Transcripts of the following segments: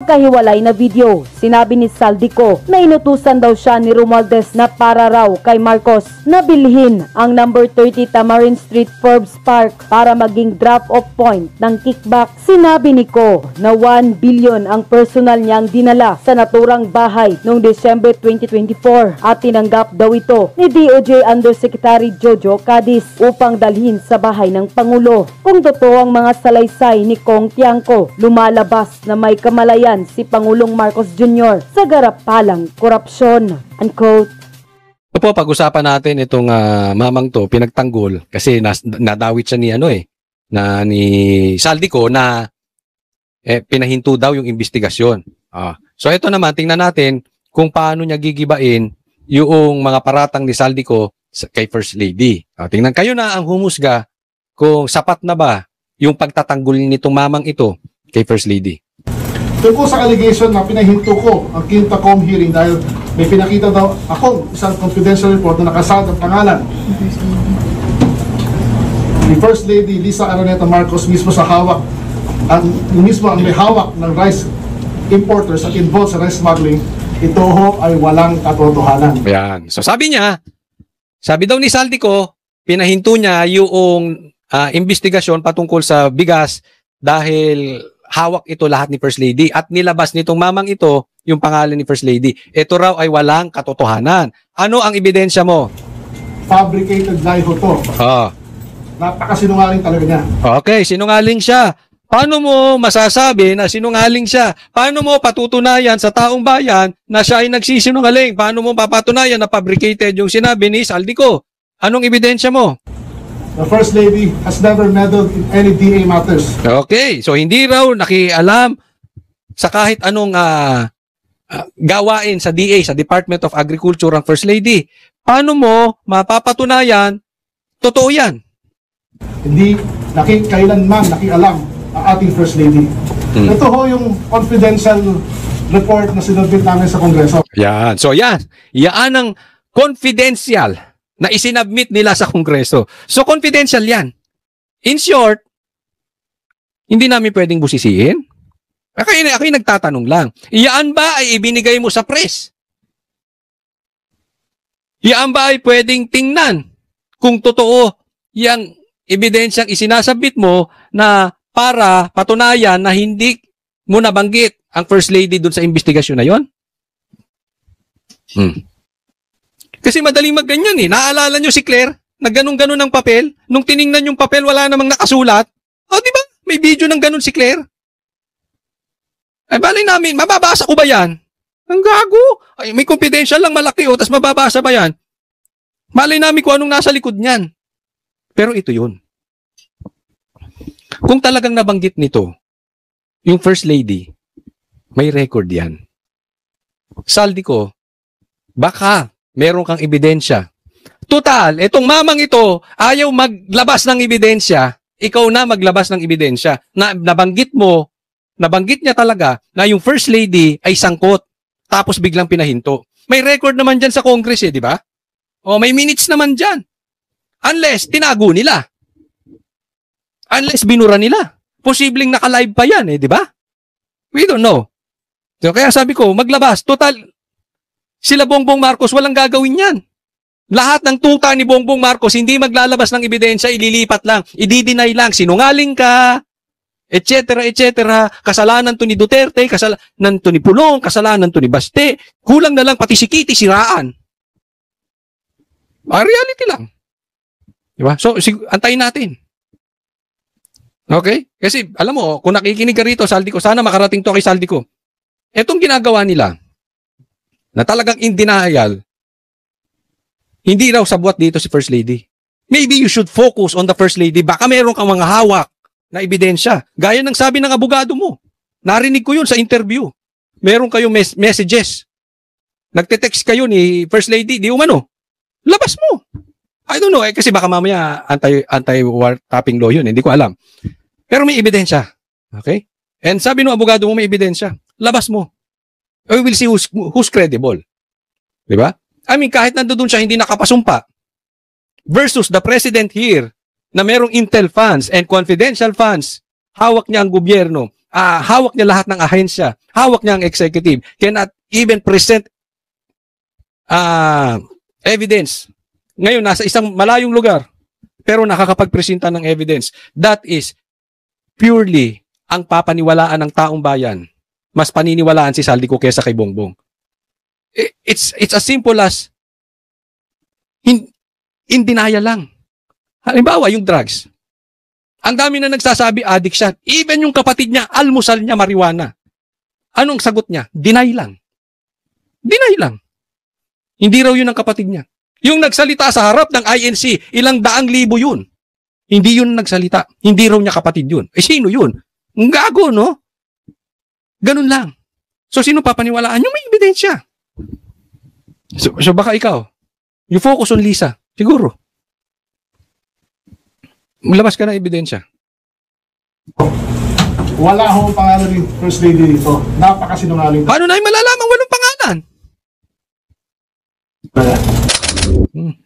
magkahiwalay na video. Sinabi ni Saldico na inutusan daw siya ni Romualdez na para raw kay Marcos na bilhin ang number 30 Tamarind Street Forbes Park para maging drop-off point ng kickback. Sinabi ni Ko na 1 billion ang personal niyang dinala sa naturang bahay noong December 2024 at tinanggap daw ito ni DOJ Undersecretary Jojo Cadiz upang dalhin sa bahay ng Pangulo. Kung totoo ang mga salaysay ni Kong Tiangco, lumalabas na may kamalayan si Pangulong Marcos Jr. sa garapalang korupsyon. Unquote. Opo, pag-usapan natin itong mamang to, pinagtanggol kasi nadawit siya ni Saldico na pinahinto daw yung investigasyon. So ito naman, tingnan natin kung paano niya gigibain yung mga paratang ni Saldico kay First Lady. Tingnan kayo na ang humusga kung sapat na ba yung pagtatanggol nitong mamang ito kay First Lady. Tungkol sa allegation na pinahinto ko ang Quinta.com hearing dahil may pinakita daw ako isang confidential report na nakasad ang pangalan ni First Lady Lisa Araneta Marcos mismo sa hawak at mismo ang may hawak ng rice importers at involved sa rice smuggling, ito ho ay walang katotohanan. Ayan. So sabi daw ni Saldico, pinahinto niya yung investigasyon patungkol sa bigas dahil hawak ito lahat ni First Lady at nilabas nitong mamang ito yung pangalan ni First Lady. Ito raw ay walang katotohanan. Ano ang ebidensya mo? Fabricated lie ho to. Napakasinungaling talaga niya. Okay, sinungaling siya. Paano mo masasabi na sinungaling siya? Paano mo patutunayan sa taong bayan na siya ay nagsisinungaling? Paano mo papatunayan na fabricated yung sinabi ni Saldico? Anong ebidensya mo? The First Lady has never meddled in any DA matters. Okay, so hindi raw nakialam sa kahit anong gawain sa DA, sa Department of Agriculture ang First Lady. Paano mo mapapatunayan totoo yan? Hindi kailanman nakialam ang ating First Lady. Ito ho yung confidential report na sinubmit namin sa Kongreso. Yan. So yan. Yan ang confidential na isinabmit nila sa Kongreso. So confidential yan. In short, hindi namin pwedeng busisiin. Ako'y nagtatanong lang. Iyaan ba ay ibinigay mo sa press? Iyaan ba ay pwedeng tingnan kung totoo yung ebidensyang isinasabit mo na para patunayan na hindi mo nabanggit ang First Lady dun sa investigasyon na yon? Kasi madaling magganyan Naalala nyo si Claire? Na ganun-ganun ang papel? Nung tiningnan yung papel, wala namang nakasulat. Di ba? May video ng ganun si Claire. Ay, balay namin, mababasa ko ba yan? Ang gago. Ay, may confidential lang malaki tas mababasa ba yan? Malay namin kung anong nasa likod niyan. Pero ito yun. Kung talagang nabanggit nito, yung First Lady, may record yan. Saldico, baka meron kang ebidensya. Total, itong mamang ito, ayaw maglabas ng ebidensya, ikaw na maglabas ng ebidensya. Nabanggit niya talaga na yung First Lady ay sangkot, tapos biglang pinahinto. May record naman dyan sa Congress di ba? May minutes naman dyan. Unless tinago nila. Unless binura nila. Posibleng naka-live pa yan di ba? We don't know. So, kaya sabi ko, maglabas. Total, sila Bongbong Marcos, walang gagawin yan. Lahat ng tuta ni Bongbong Marcos, hindi maglalabas ng ebidensya, ililipat lang, i-deny lang, sinungaling ka, etc., etc. Kasalanan to ni Duterte, kasalanan to ni Pulong, kasalanan to ni Baste, kulang na lang pati si Kitty siraan. Reality lang. Diba? So, antayin natin. Okay? Kasi, alam mo, kung nakikinig ka rito, Saldico, sana makarating to kay Saldico. Etong ginagawa nila, na talagang in denial, hindi raw sabuat dito si First Lady. Maybe you should focus on the First Lady. Baka meron kang mga hawak na ebidensya. Gaya ng sabi ng abogado mo. Narinig ko yun sa interview. Meron kayong messages. Nagte-text kayo ni First Lady, di umano. Labas mo. I don't know, kasi baka mamaya anti-war-tapping law yun. Hindi ko alam. Pero may ebidensya. Okay? And sabi ng abogado mo may ebidensya. Labas mo. We will see who's credible. Diba? I mean, kahit nandoon siya hindi nakapasumpa versus the president here na merong intel funds and confidential funds, hawak niya ang gobyerno, hawak niya lahat ng ahensya, hawak niya ang executive, cannot even present evidence. Ngayon, nasa isang malayong lugar, pero nakakapagpresenta ng evidence. That is purely ang papaniwalaan ng taong bayan. Mas paniniwalaan si Saldico kesa kay Bongbong. It's as simple as in denial lang. Halimbawa, yung drugs. Ang dami na nagsasabi, addict siya. Even yung kapatid niya, almusal niya, marijuana. Anong sagot niya? Deny lang. Deny lang. Hindi raw yun ang kapatid niya. Yung nagsalita sa harap ng INC, ilang daang libo yun. Hindi yun nagsalita. Hindi raw niya kapatid yun. Sino yun? Ang gago, no? Ganun lang. So, sino papaniwalaan? Yung may ebidensya. So baka ikaw, you focus on Lisa. Siguro. Labas ka na ebidensya. Wala akong pangalan ni First Lady dito. Napakasinungaling. Paano na malalaman walang pangalan?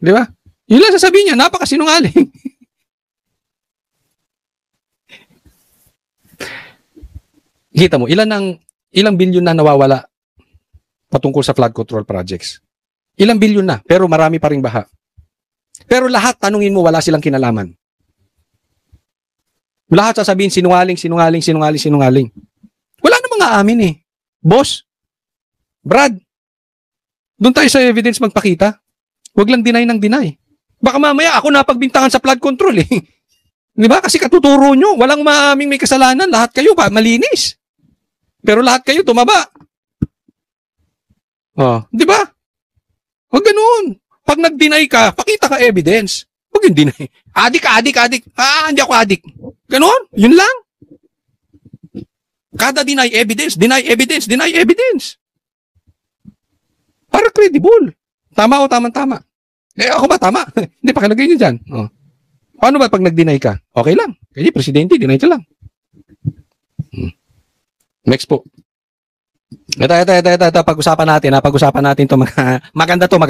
Di ba? Yun lang sasabihin niya, napakasinungaling. Kita mo, ilang bilyon na nawawala patungkol sa flood control projects. Ilang bilyon na, pero marami pa ring baha. Pero lahat, tanungin mo, wala silang kinalaman. Lahat sasabihin, sinungaling. Wala namang aamin eh. Boss, Brad, doon tayo sa evidence magpakita. Huwag lang deny ng deny. Baka mamaya ako napagbintangan sa flood control eh. Di ba? Kasi katuturo nyo, walang maaming may kasalanan. Lahat kayo malinis. Pero lahat kayo tumaba. Oh, di ba? Huwag ganoon. Pag nag-deny ka, pakita ka evidence. Huwag yung deny. Adik. Hindi ako adik. Ganon? Yun lang. Kada deny evidence. Para credible. Tama o tama. Ako ba tama? Hindi, pakilagay nyo dyan. Oh. Paano ba pag nag-deny ka? Okay lang. Kasi presidente, deny ka lang. Next po. Ito. Pag-usapan natin to. Maganda to.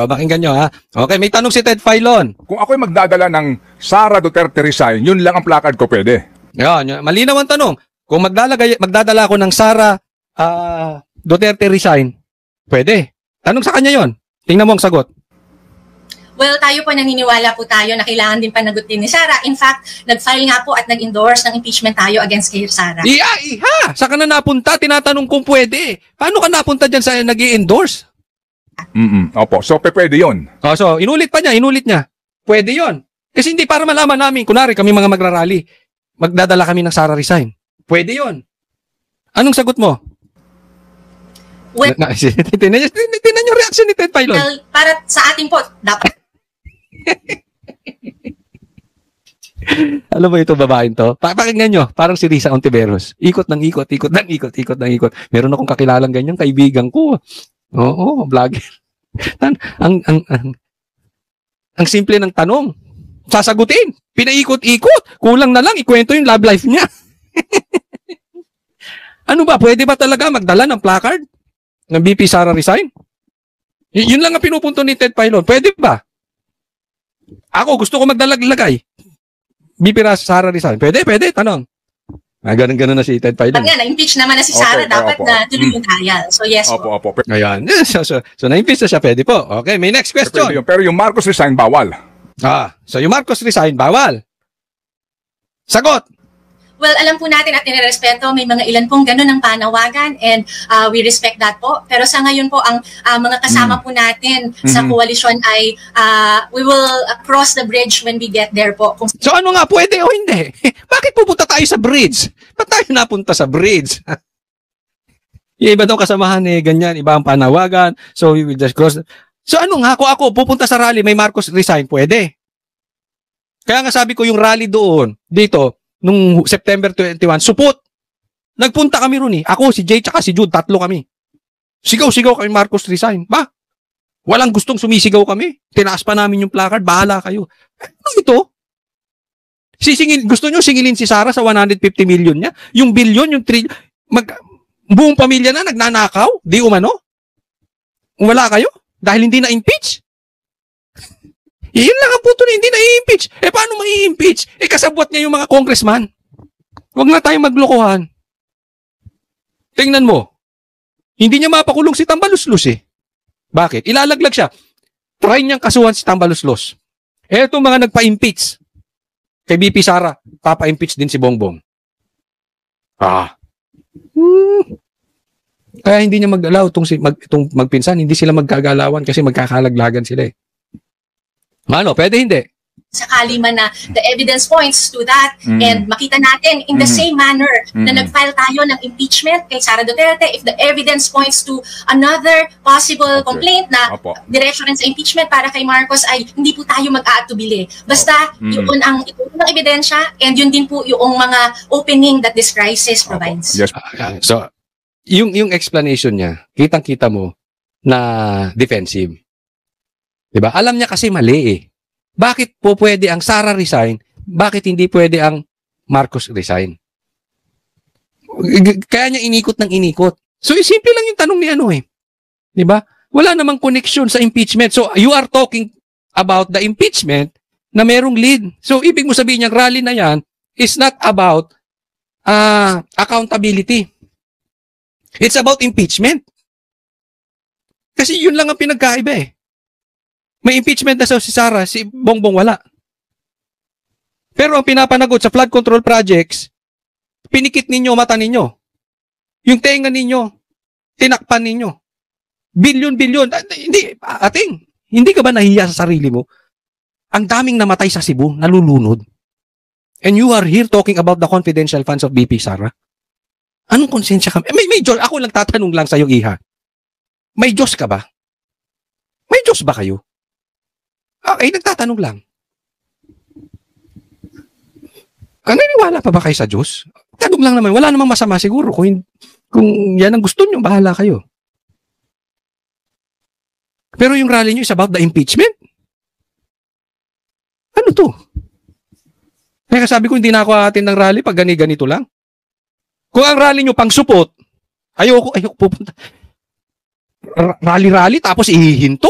Pakinggan nyo, ha? Okay, may tanong si Ted Filon. Kung ako'y magdadala ng Sara Duterte resign, yun lang ang placard ko pwede. Yan, malinaw ang tanong. Kung magdadala ako ng Sara Duterte resign, pwede. Tanong sa kanya yon. Tingnan mo ang sagot. Well, tayo po naniniwala po tayo na kailangan din panagutin ni Sara. In fact, nag-file nga po at nag-endorse ng impeachment tayo against kay Sara. Iha! Saan ka na napunta? Tinatanong kung pwede. Paano ka napunta dyan sa nag-i-endorse? Opo. So, pwede yun. So, inulit niya. Pwede yon. Kasi hindi para malaman namin, kunwari kami mga magrarally, magdadala kami ng Sara resign. Pwede yon. Anong sagot mo? Well, tinan yung reaction ni Ted Filon. Well, para sa atin po, dapat alam mo ito, babaeng to? Pakinggan nyo, parang si Risa Ontiveros. Ikot. Meron akong kakilalang ganyan, kaibigan ko. Oo, vlogger. Ang simple ng tanong. Sasagutin. Pinaikot-ikot. Kulang na lang, ikwento yung love life niya. Ano ba, pwede ba talaga magdala ng placard ng VP Sara resign? Yun lang ang pinupunto ni Ted Filon. Pwede ba? Ako, gusto ko magdalagay. VP Sara resign. Pwede. Tanong. Ganun na si Ted Filon. Pag nga, na-impeach naman na si Sara, dapat na tuloy yung trial. So, yes po. Opo. Ayan. So na-impeach na siya. Pwede po. Okay, may next question. Pero yung Marcos resign, bawal. So yung Marcos resign, bawal. Sagot. Well, alam po natin at nirerespeto, may mga ilan pong ganun ang panawagan and we respect that po. Pero sa ngayon po, ang mga kasama po natin sa koalisyon ay we will cross the bridge when we get there po. So ano nga, pwede o hindi? Bakit pupunta tayo sa bridge? Ba't tayo napunta sa bridge? Yung iba daw kasamahan ganyan, iba ang panawagan, so we will just cross. So ano nga, kung ako pupunta sa rally, may Marcos resign, pwede. Kaya nga sabi ko yung rally doon, dito, nung September 21, supot. Nagpunta kami ron eh. Ako, si Jay, tsaka si Jude, 3 kami. Sigaw-sigaw kami, Marcos resign. Ba? Walang gustong sumisigaw kami. Tinaas pa namin yung placard, bahala kayo. Ano ito? Gusto nyo singilin si Sara sa 150 million niya? Yung billion, yung trillion, buong pamilya na nagnanakaw? Di umano? Wala kayo? Dahil hindi na-impeach? Yun lang ang puto na hindi na-i-impeach. Paano ma-i-impeach? Kasabwat niya yung mga congressman. Huwag na tayong maglokohan. Tingnan mo. Hindi niya mapakulong si Tambaluslos eh. Bakit? Ilalaglag siya. Try niyang kasuhan si Tambaluslos. Eto mga nagpa-impeach kay BP Sara, papa-impeach din si Bongbong. Kaya hindi niya mag-allow itong magpinsan, hindi sila magkagalawan kasi magkakalaglagan sila eh. Ano, pwede hindi? Sakali man na the evidence points to that and makita natin in the same manner na nag-file tayo ng impeachment kay Sara Duterte, if the evidence points to another possible complaint na diretso rin sa impeachment para kay Marcos, ay hindi po tayo mag-aatubili. Basta yun ang ebidensya and yun din po yung mga opening that this crisis provides. Yes. So, yung explanation niya, kitang-kita mo na defensive. Diba? Alam niya kasi mali eh. Bakit po pwede ang Sara resign? Bakit hindi pwede ang Marcos resign? Kaya niya inikot ng inikot. So, simple lang yung tanong ni ano eh. Diba? Wala namang connection sa impeachment. So, you are talking about the impeachment na merong lead. So, ibig mo sabihin niyang rally na yan is not about accountability. It's about impeachment. Kasi yun lang ang pinagkaiba eh. May impeachment na si Sara, si Bongbong wala. Pero ang pinapanagot sa flood control projects, pinikit ninyo mata ninyo. Yung tenga ninyo, tinakpan ninyo. Bilyon-bilyon. Hindi, ating, hindi ka ba nahiya sa sarili mo? Ang daming namatay sa Cebu, nalulunod. And you are here talking about the confidential funds of BP Sara. Anong konsensya ka? May Diyos, ako lang tatanong lang sa iyo, Iha. May Diyos ka ba? May Diyos ba kayo? Okay, nagtatanong lang. Naniniwala pa ba kayo sa Diyos? Tanong lang naman, wala namang masama siguro. Kung yan ang gusto nyo, bahala kayo. Pero yung rally nyo is about the impeachment? Ano to? Kaya sabi ko, hindi na ako atin ng rally pag ganito lang. Kung ang rally nyo pang support, ayoko pupunta. Rally tapos ihihinto.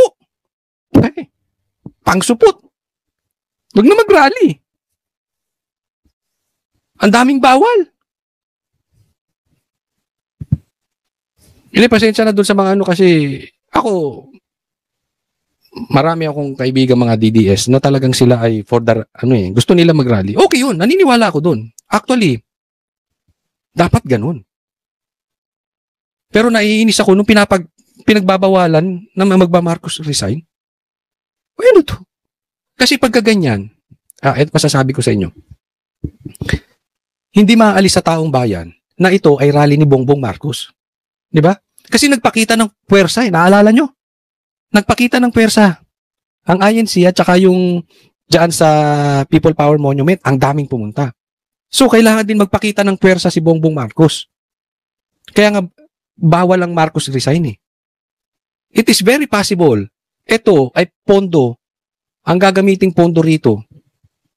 Okay. Pang-supot. Huwag na mag-rally. Ang daming bawal. Pasensya na doon sa mga ano kasi ako, marami akong kaibigan mga DDS na talagang sila ay for the, gusto nila mag-rally. Okay yun, naniniwala ako doon. Actually, dapat ganun. Pero naiinis ako nung pinagbabawalan na magba-Marcos resign. Ano to? Kasi pagkaganyan, ito masasabi ko sa inyo, hindi maaalis sa taong bayan na ito ay rally ni Bongbong Marcos. Di ba? Kasi nagpakita ng puwersa naalala nyo? Nagpakita ng puwersa. Ang INC at saka yung dyan sa People Power Monument, ang daming pumunta. So, kailangan din magpakita ng puwersa si Bongbong Marcos. Kaya nga, bawal ang Marcos resign eh. It is very possible ito ay pondo, ang gagamiting pondo rito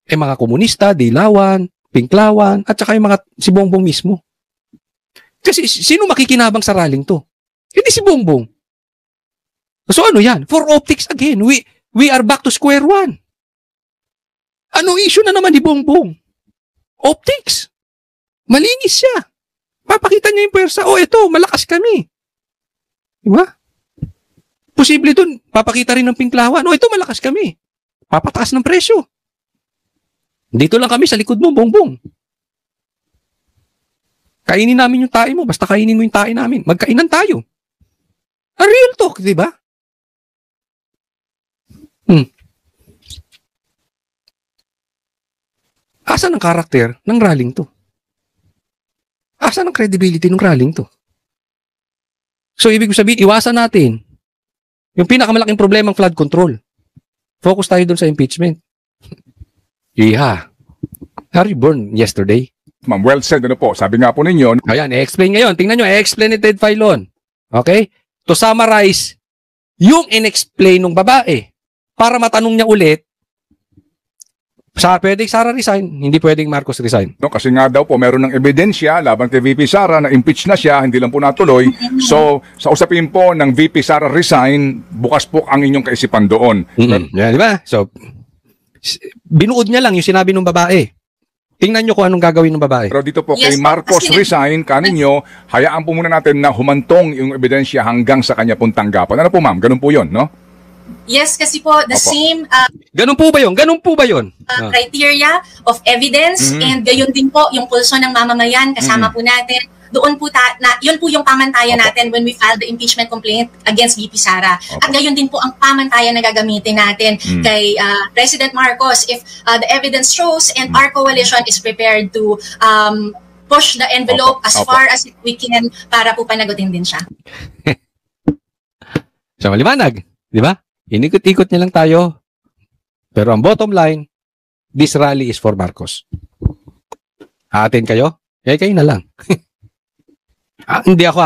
ay mga komunista, Dilawan, Pinklawan, at saka yung si Bongbong mismo. Kasi sino makikinabang sa rallying to? Hindi si Bongbong. So ano yan? For optics again, we are back to square one. Ano issue na naman ni Bongbong? Optics. Malinis siya. Papakita niya yung pwersa. Ito, malakas kami. Diba? Posible dun, papakita rin ng Pinklawan. Ito, malakas kami. Papataas ng presyo. Dito lang kami sa likod mo, Bongbong. Kainin namin yung tae mo, basta kainin mo yung tae namin. Magkainan tayo. A real talk, di ba? Asan ang karakter ng rallying to? Asan ang credibility ng rallying to? So, ibig sabihin, iwasan natin yung pinakamalaking problema ng flood control. Focus tayo dun sa impeachment. Iha. Are you born yesterday? Ma'am, well said, ano po. Sabi nga po ninyo. Ayan, i-explain ngayon. Tingnan nyo, i-explain ni Ted Filon. Okay? To summarize, yung in-explain ng babae, para matanong niya ulit, pwedeng Sara resign, hindi pwedeng Marcos resign. No, kasi nga daw po, meron ng ebidensya laban kay VP Sara na impeach na siya, hindi lang po natuloy. So, sa usapin po ng VP Sara resign, bukas po ang inyong kaisipan doon. Yan, di ba? So, binuod niya lang yung sinabi ng babae. Tingnan nyo kung anong gagawin ng babae. Pero dito po Yes, kay po, Marcos kasi- resign, kaninyo, hayaan po muna natin na humantong yung ebidensya hanggang sa kanya pong tanggapan. Ano po ma'am? Ganun po yun, no? Yes, kasi po the Opo. same Ganun po ba yun? Ganun po ba yun? criteria of evidence and gayon din po yung pulso ng mamamayan kasama po natin. Doon po yun po yung pamantayan Opo. natin when we filed the impeachment complaint against VP Sara. Opo. At gayon din po ang pamantayan na gagamitin natin kay President Marcos if the evidence shows and our coalition is prepared to push the envelope Opo. as Opo. far as we can para po panagutin din siya. So, maliwanag. Di ba? Inikot-ikot niya lang tayo. Pero ang bottom line, this rally is for Marcos. Atin kayo? Kayo na lang. Hindi ako